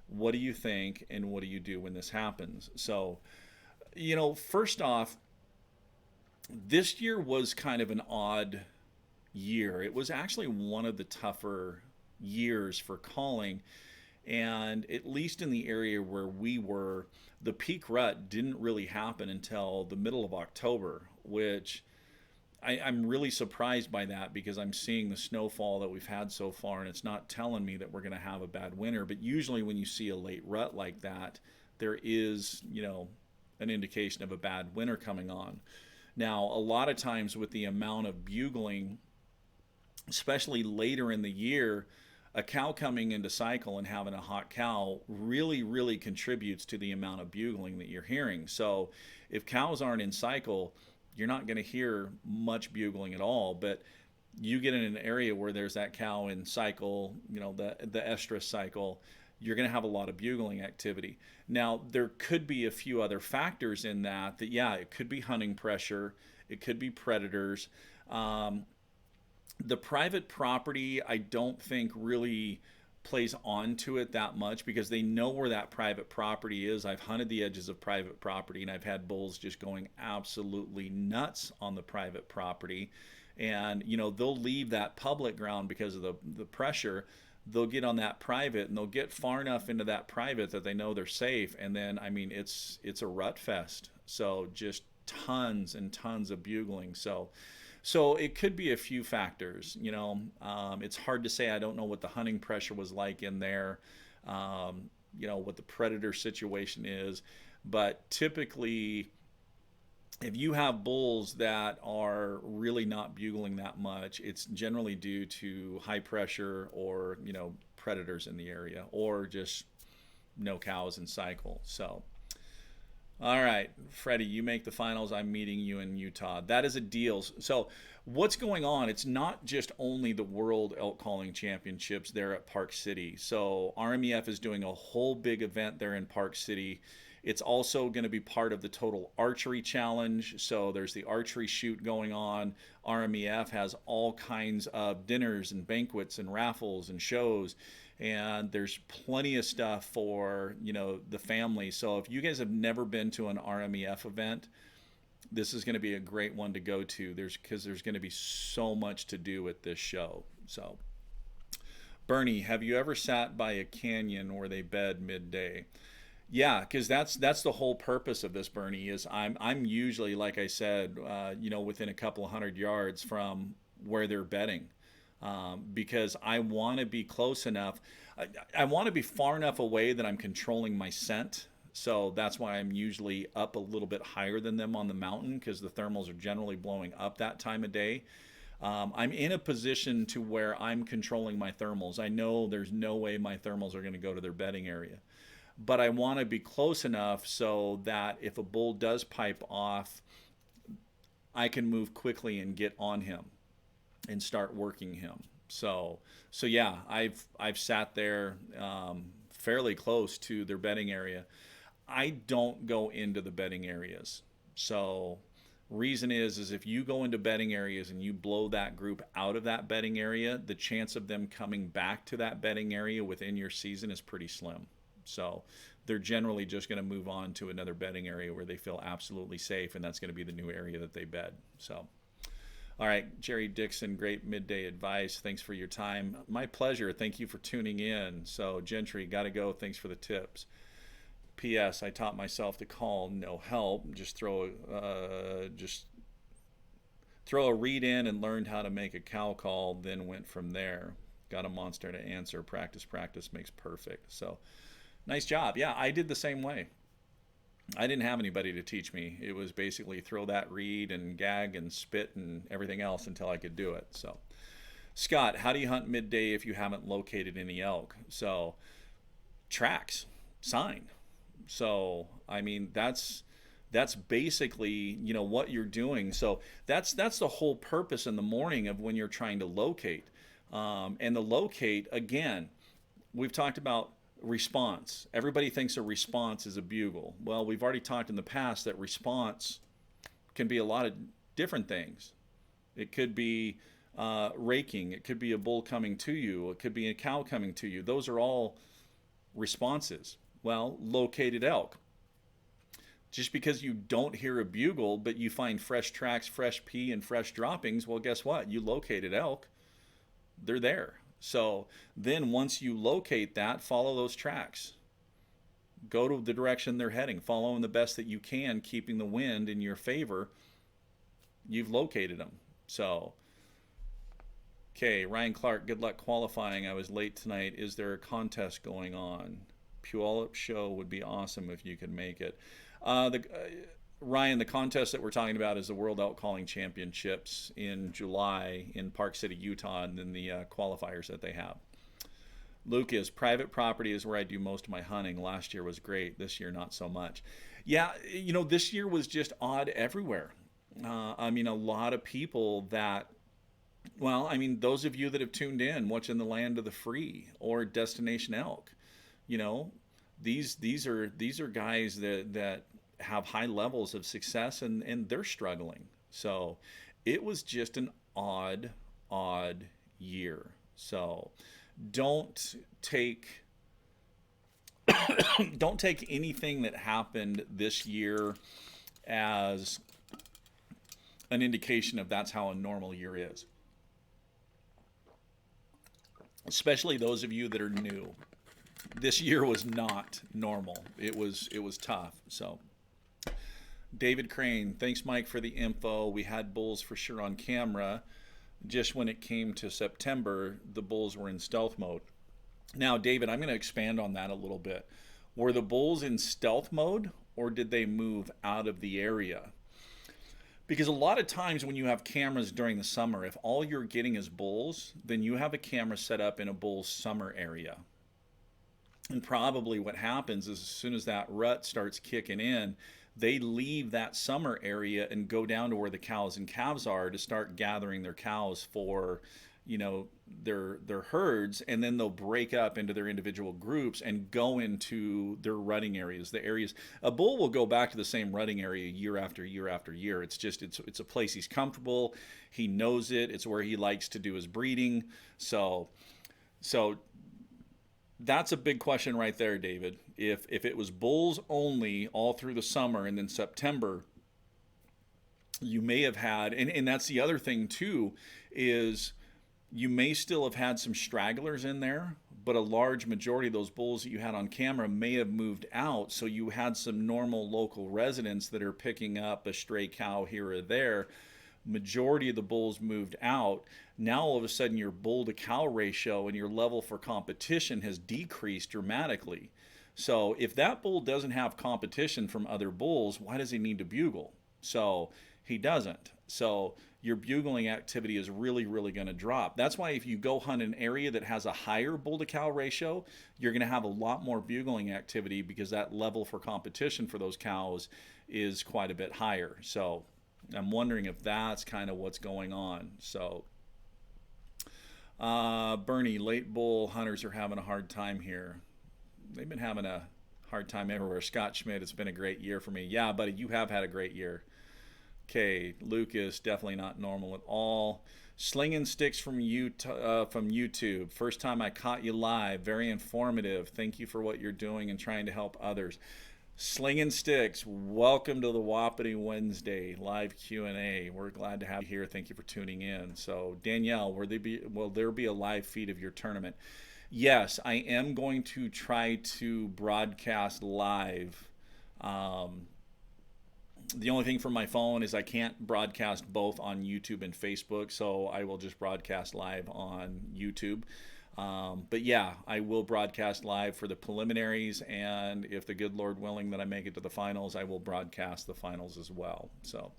What do you think, and what do you do when this happens? So, first off, this year was kind of an odd year. It was actually one of the tougher years for calling, and at least in the area where we were, the peak rut didn't really happen until the middle of October, which I'm really surprised by that because I'm seeing the snowfall that we've had so far, and it's not telling me that we're going to have a bad winter. But usually when you see a late rut like that, there is, an indication of a bad winter coming on. Now, a lot of times with the amount of bugling, especially later in the year, a cow coming into cycle and having a hot cow really, really contributes to the amount of bugling that you're hearing. So if cows aren't in cycle, you're not going to hear much bugling at all. But you get in an area where there's that cow in cycle, the estrus cycle, you're going to have a lot of bugling activity. Now, there could be a few other factors in that, it could be hunting pressure, it could be predators. The private property, I don't think really plays onto it that much because they know where that private property is. I've hunted the edges of private property, and I've had bulls just going absolutely nuts on the private property. And, they'll leave that public ground because of the pressure. They'll get on that private, and they'll get far enough into that private that they know they're safe. And then, it's a rut fest. So just tons and tons of bugling. So it could be a few factors, it's hard to say. I don't know what the hunting pressure was like in there, what the predator situation is. But typically, if you have bulls that are really not bugling that much, it's generally due to high pressure or, predators in the area, or just no cows in cycle. So, all right, Freddie, you make the finals. I'm meeting you in Utah. That is a deal. So what's going on? It's not just only the World Elk Calling Championships there at Park City. So RMEF is doing a whole big event there in Park City. It's also going to be part of the Total Archery Challenge. So there's the archery shoot going on. RMEF has all kinds of dinners and banquets and raffles and shows. And there's plenty of stuff for, the family. So if you guys have never been to an RMEF event, this is going to be a great one to go to. Because there's going to be so much to do at this show. So, Bernie, have you ever sat by a canyon where they bed midday? Yeah, because that's the whole purpose of this, Bernie. Is I'm usually, like I said, within a couple of 100 yards from where they're bedding, because I want to be close enough. I want to be far enough away that I'm controlling my scent. So that's why I'm usually up a little bit higher than them on the mountain, because the thermals are generally blowing up that time of day. I'm in a position to where I'm controlling my thermals. I know there's no way my thermals are going to go to their bedding area, but I want to be close enough so that if a bull does pipe off, I can move quickly and get on him and start working him. So yeah, I've sat there fairly close to their bedding area. I don't go into the bedding areas. So reason is if you go into bedding areas and you blow that group out of that bedding area, the chance of them coming back to that bedding area within your season is pretty slim. So they're generally just going to move on to another bedding area where they feel absolutely safe, and that's going to be the new area that they bed. So, all right, Jerry Dixon, great midday advice. Thanks for your time. My pleasure. Thank you for tuning in. So, Gentry, got to go. Thanks for the tips. P.S. I taught myself to call no help. Just throw a read in and learned how to make a cow call. Then went from there. Got a monster to answer. Practice makes perfect. So. Nice job. Yeah, I did the same way. I didn't have anybody to teach me. It was basically throw that reed and gag and spit and everything else until I could do it. So, Scott, how do you hunt midday if you haven't located any elk? So, tracks, sign. So, I mean, that's basically, what you're doing. So, that's the whole purpose in the morning of when you're trying to locate. And the locate, again, we've talked about response. Everybody thinks a response is a bugle. Well, we've already talked in the past that response can be a lot of different things. It could be raking. It could be a bull coming to you. It could be a cow coming to you. Those are all responses. Well, located elk. Just because you don't hear a bugle, but you find fresh tracks, fresh pee, and fresh droppings, well, guess what? You located elk. They're there. So then once you locate that, follow those tracks. Go to the direction they're heading. Follow them the best that you can, keeping the wind in your favor. You've located them. So, okay, Ryan Clark, good luck qualifying. I was late tonight. Is there a contest going on? Puyallup show would be awesome if you could make it. Ryan, the contest that we're talking about is the World Elk Calling Championships in July in Park City, Utah, and then the qualifiers that they have. Lucas, private property is where I do most of my hunting. Last year was great. This year, not so much. Yeah, this year was just odd everywhere. I mean, a lot of people that, well, I mean, those of you that have tuned in, watching the Land of the Free or Destination Elk, these are guys that have high levels of success and they're struggling. So it was just an odd year. So don't take don't take anything that happened this year as an indication of that's how a normal year is. Especially those of you that are new. This year was not normal. It was tough. So David Crane, thanks Mike for the info. We had bulls for sure on camera. Just when it came to September, the bulls were in stealth mode. Now, David, I'm going to expand on that a little bit. Were the bulls in stealth mode or did they move out of the area? Because a lot of times when you have cameras during the summer, if all you're getting is bulls, then you have a camera set up in a bull's summer area. And probably what happens is as soon as that rut starts kicking in, they leave that summer area and go down to where the cows and calves are to start gathering their cows for, their herds, and then they'll break up into their individual groups and go into their rutting areas. The areas a bull will go back to the same rutting area year after year after year. It's just it's a place he's comfortable. He knows it. It's where he likes to do his breeding. So that's a big question right there, David. If it was bulls only all through the summer and then September, you may have had, and that's the other thing too, is you may still have had some stragglers in there, but a large majority of those bulls that you had on camera may have moved out. So you had some normal local residents that are picking up a stray cow here or there. Majority of the bulls moved out. Now all of a sudden your bull to cow ratio and your level for competition has decreased dramatically. So if that bull doesn't have competition from other bulls, why does he need to bugle? So he doesn't. So your bugling activity is really, really going to drop. That's why if you go hunt an area that has a higher bull to cow ratio, you're going to have a lot more bugling activity because that level for competition for those cows is quite a bit higher. So I'm wondering if that's kind of what's going on. So Bernie, late bull hunters are having a hard time here. They've been having a hard time everywhere. Scott Schmidt, it's been a great year for me. Yeah, buddy, you have had a great year. Okay, Lucas, definitely not normal at all. Slinging sticks from YouTube. First time I caught you live. Very informative. Thank you for what you're doing and trying to help others. Slinging sticks. Welcome to the Wapiti Wednesday live Q&A. We're glad to have you here. Thank you for tuning in. So Danielle, will there be a live feed of your tournament? Yes, I am going to try to broadcast live. The only thing from my phone is I can't broadcast both on YouTube and Facebook, so I will just broadcast live on YouTube. But yeah, I will broadcast live for the preliminaries, and if the good Lord willing that I make it to the finals, I will broadcast the finals as well. So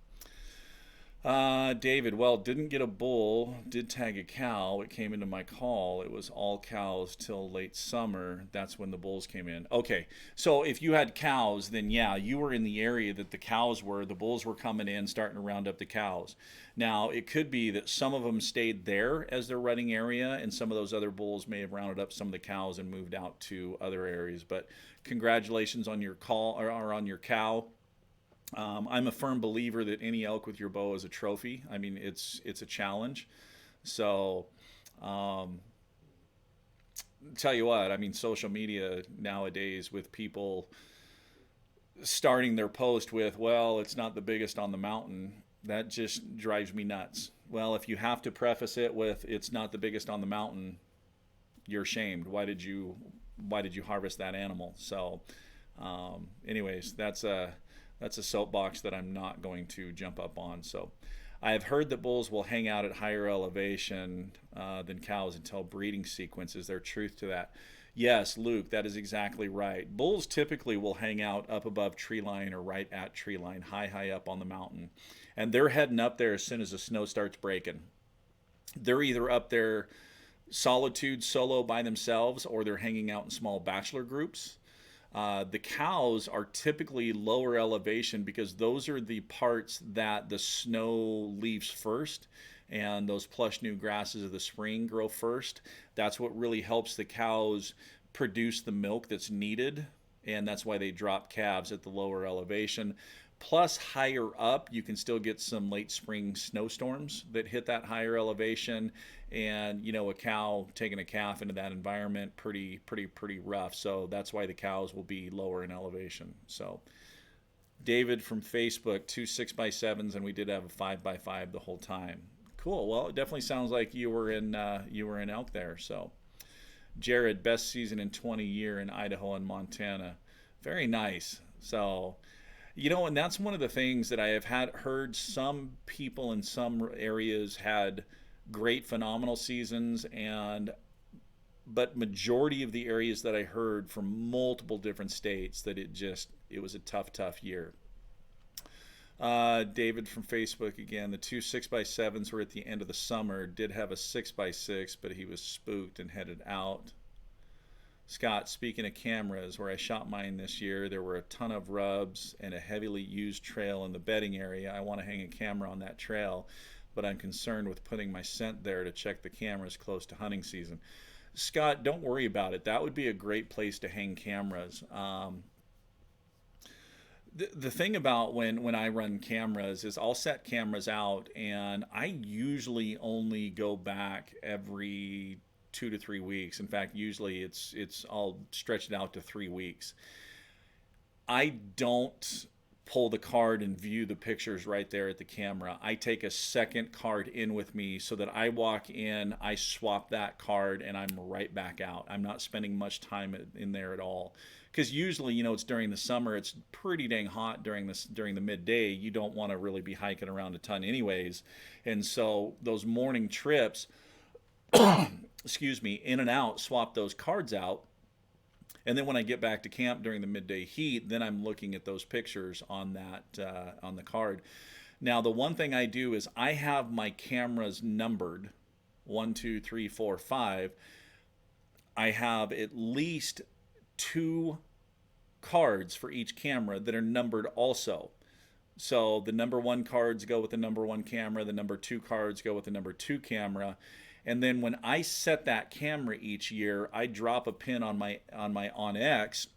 David, well, didn't get a bull, did tag a cow. It came into my call. It was all cows till late summer. That's when the bulls came in. Okay, so if you had cows, then yeah, you were in the area that the cows were. The bulls were coming in, starting to round up the cows. Now, it could be that some of them stayed there as their rutting area, and some of those other bulls may have rounded up some of the cows and moved out to other areas. But congratulations on your call or on your cow. I'm a firm believer that any elk with your bow is a trophy. I mean, it's a challenge. So, tell you what, I mean, social media nowadays with people starting their post with, well, it's not the biggest on the mountain, that just drives me nuts. Well, if you have to preface it with, it's not the biggest on the mountain, you're shamed. Why did you harvest that animal? So, anyways, that's a soapbox that I'm not going to jump up on. So I have heard that bulls will hang out at higher elevation than cows until breeding sequence. Is there truth to that? Yes, Luke, that is exactly right. Bulls typically will hang out up above tree line or right at tree line, high up on the mountain. And they're heading up there as soon as the snow starts breaking. They're either up there solitude, solo by themselves, or they're hanging out in small bachelor groups. The cows are typically lower elevation because those are the parts that the snow leaves first, and those plush new grasses of the spring grow first. That's what really helps the cows produce the milk that's needed, and that's why they drop calves at the lower elevation. Plus, higher up, you can still get some late spring snowstorms that hit that higher elevation, and a cow taking a calf into that environment, pretty rough. So that's why the cows will be lower in elevation. So David from Facebook, 2 6x7s, and we did have a 5x5 the whole time. Cool. Well, it definitely sounds like you were in elk there. So Jared, best season in 20 years in Idaho and Montana. Very nice. So. And that's one of the things that I have heard some people in some areas had great, phenomenal seasons, but majority of the areas that I heard from multiple different states that it was a tough year. David from Facebook again, the 2 6x7s were at the end of the summer, did have a 6x6, but he was spooked and headed out. Scott, speaking of cameras, where I shot mine this year, there were a ton of rubs and a heavily used trail in the bedding area. I want to hang a camera on that trail, but I'm concerned with putting my scent there to check the cameras close to hunting season. Scott, don't worry about it. That would be a great place to hang cameras. The thing about when I run cameras is I'll set cameras out, and I usually only go back every 2 to 3 weeks. In fact, usually I'll stretch it out to 3 weeks. I don't pull the card and view the pictures right there at the camera. I take a second card in with me so that I walk in, I swap that card, and I'm right back out. I'm not spending much time in there at all. Because usually, it's during the summer, it's pretty dang hot during the midday. You don't want to really be hiking around a ton anyways. And so those morning trips, excuse me, in and out, swap those cards out. And then when I get back to camp during the midday heat, then I'm looking at those pictures on on the card. Now, the one thing I do is I have my cameras numbered, 1, 2, 3, 4, 5. I have at least 2 cards for each camera that are numbered also. So the number 1 cards go with the number 1 camera, the number 2 cards go with the number 2 camera. And then when I set that camera each year, I drop a pin on my OnX,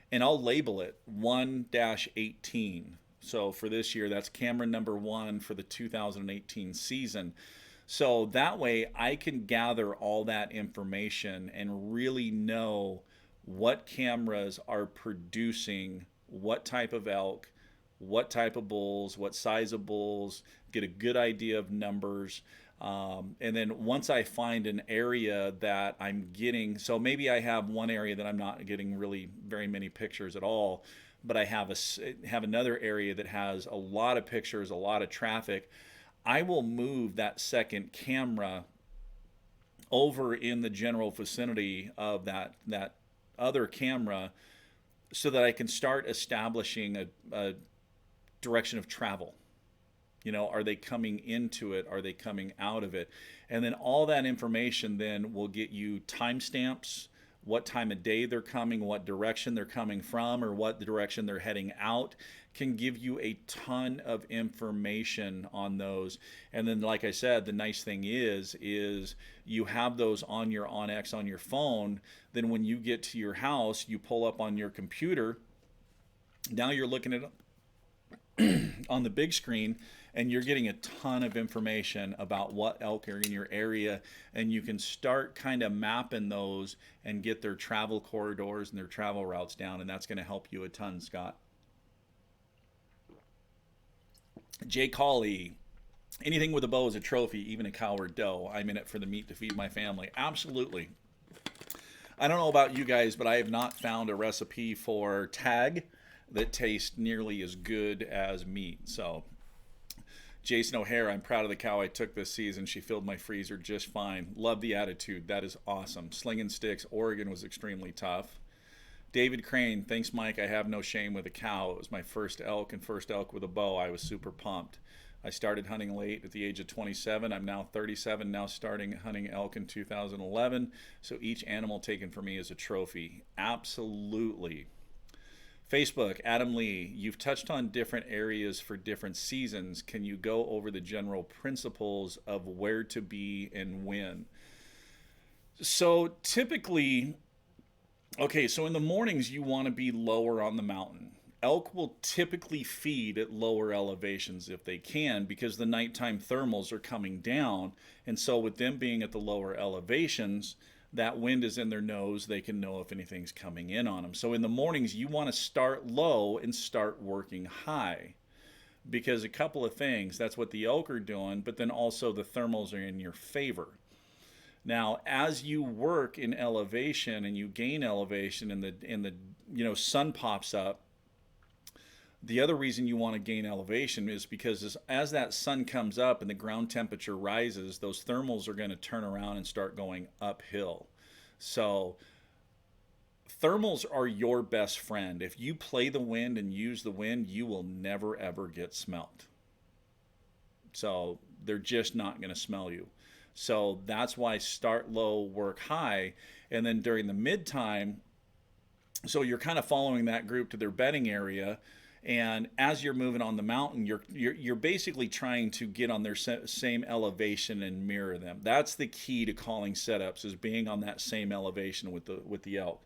and I'll label it 1-18. So for this year, that's camera number 1 for the 2018 season. So that way I can gather all that information and really know what cameras are producing what type of elk, what type of bulls, what size of bulls, get a good idea of numbers. And then once I find an area that I'm getting, so maybe I have one area that I'm not getting really very many pictures at all, but I have another area that has a lot of pictures, a lot of traffic. I will move that second camera over in the general vicinity of that other camera so that I can start establishing a direction of travel. Are they coming into it? Are they coming out of it? And then all that information then will get you timestamps, what time of day they're coming, what direction they're coming from, or what direction they're heading out. Can give you a ton of information on those. And then, like I said, the nice thing is you have those on your OnX on your phone. Then when you get to your house, you pull up on your computer. Now you're looking at on the big screen, and you're getting a ton of information about what elk are in your area, and you can start kind of mapping those and get their travel corridors and their travel routes down, and that's going to help you a ton, Scott. Jay Colley, anything with a bow is a trophy, even a cow or doe. I'm in it for the meat to feed my family. Absolutely. I don't know about you guys, but I have not found a recipe for tag that tastes nearly as good as meat. So Jason O'Hare, I'm proud of the cow I took this season. She filled my freezer just fine. Love the attitude. That is awesome. Slinging sticks, Oregon was extremely tough. David Crane, thanks Mike. I have no shame with a cow. It was my first elk and first elk with a bow. I was super pumped. I started hunting late at the age of 27. I'm now 37, now starting hunting elk in 2011. So each animal taken for me is a trophy. Absolutely. Facebook, Adam Lee, you've touched on different areas for different seasons. Can you go over the general principles of where to be and when? So typically, okay, so in the mornings you want to be lower on the mountain. Elk will typically feed at lower elevations if they can because the nighttime thermals are coming down. And so with them being at the lower elevations, that wind is in their nose. They can know if anything's coming in on them. So in the mornings, you want to start low and start working high because a couple of things. That's what the elk are doing, but then also the thermals are in your favor. Now, as you work in elevation and you gain elevation and the sun pops up, the other reason you want to gain elevation is because as that sun comes up and the ground temperature rises, those thermals are going to turn around and start going uphill. So thermals are your best friend. If you play the wind and use the wind, you will never ever get smelt. So they're just not going to smell you. So that's why start low, work high, and then during the mid time, so you're kind of following that group to their bedding area. And as you're moving on the mountain, you're basically trying to get on their same elevation and mirror them. That's the key to calling setups, is being on that same elevation with the elk.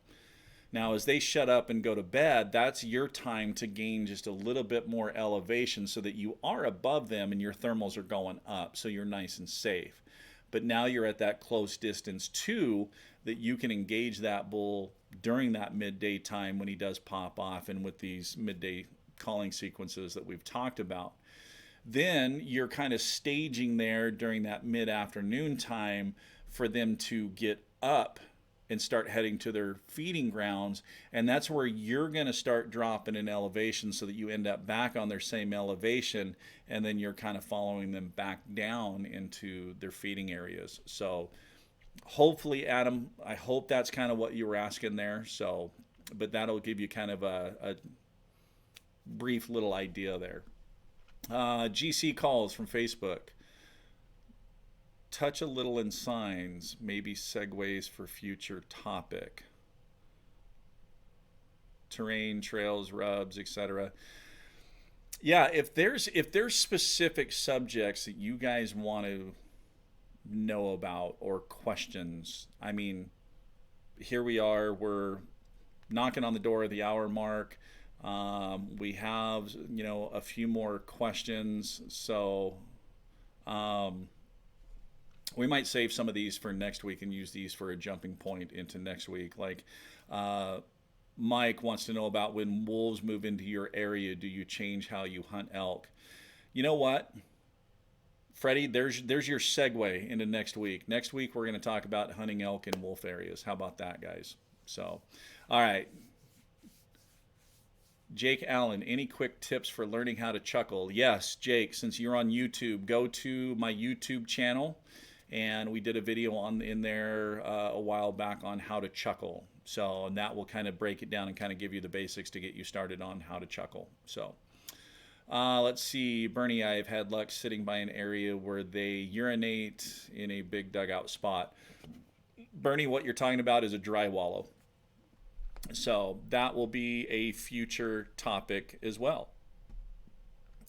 Now, as they shut up and go to bed, that's your time to gain just a little bit more elevation so that you are above them and your thermals are going up, so you're nice and safe. But now you're at that close distance too, that you can engage that bull during that midday time when he does pop off and with these midday calling sequences that we've talked about. Then you're kind of staging there during that mid-afternoon time for them to get up and start heading to their feeding grounds. And that's where you're going to start dropping in elevation so that you end up back on their same elevation. And then you're kind of following them back down into their feeding areas. So hopefully, Adam, I hope that's kind of what you were asking there. So, but that'll give you kind of a brief little idea there. GC calls from Facebook. Touch a little in signs, maybe segues for future topic. Terrain, trails, rubs, etc. Yeah, if there's specific subjects that you guys want to know about or questions, I mean, here we are. We're knocking on the door of the hour mark. We have, a few more questions, so we might save some of these for next week and use these for a jumping point into next week. Like Mike wants to know about when wolves move into your area, do you change how you hunt elk? You know what, Freddie, there's your segue into next week. Next week we're going to talk about hunting elk in wolf areas. How about that, guys? So, all right. Jake Allen, any quick tips for learning how to chuckle? Yes, Jake, since you're on YouTube, go to my YouTube channel, and we did a video in there a while back on how to chuckle. So, and that will kind of break it down and kind of give you the basics to get you started on how to chuckle. So, let's see, Bernie, I've had luck sitting by an area where they urinate in a big dugout spot. Bernie, what you're talking about is a dry wallow. So that will be a future topic as well.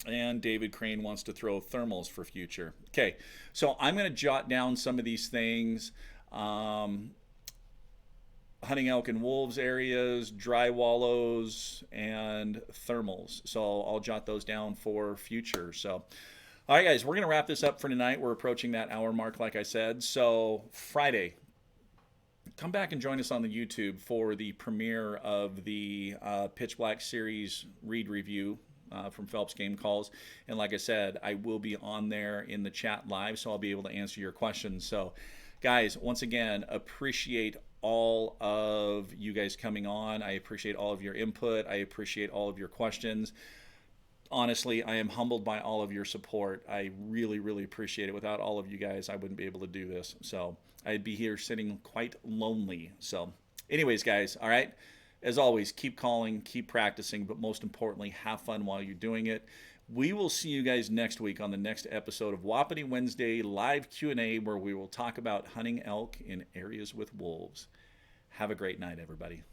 And David Crane wants to throw thermals for future. Okay, so I'm going to jot down some of these things. Hunting elk and wolves areas, dry wallows, and thermals. So I'll jot those down for future. So, all right, guys, we're going to wrap this up for tonight. We're approaching that hour mark, like I said. So Friday, come back and join us on the YouTube for the premiere of the Pitch Black Series read review from Phelps Game Calls. And like I said, I will be on there in the chat live, so I'll be able to answer your questions. So, guys, once again, appreciate all of you guys coming on. I appreciate all of your input. I appreciate all of your questions. Honestly, I am humbled by all of your support. I really, really appreciate it. Without all of you guys, I wouldn't be able to do this. So I'd be here sitting quite lonely. So anyways, guys, all right. As always, keep calling, keep practicing, but most importantly, have fun while you're doing it. We will see you guys next week on the next episode of Wapiti Wednesday live Q&A, where we will talk about hunting elk in areas with wolves. Have a great night, everybody.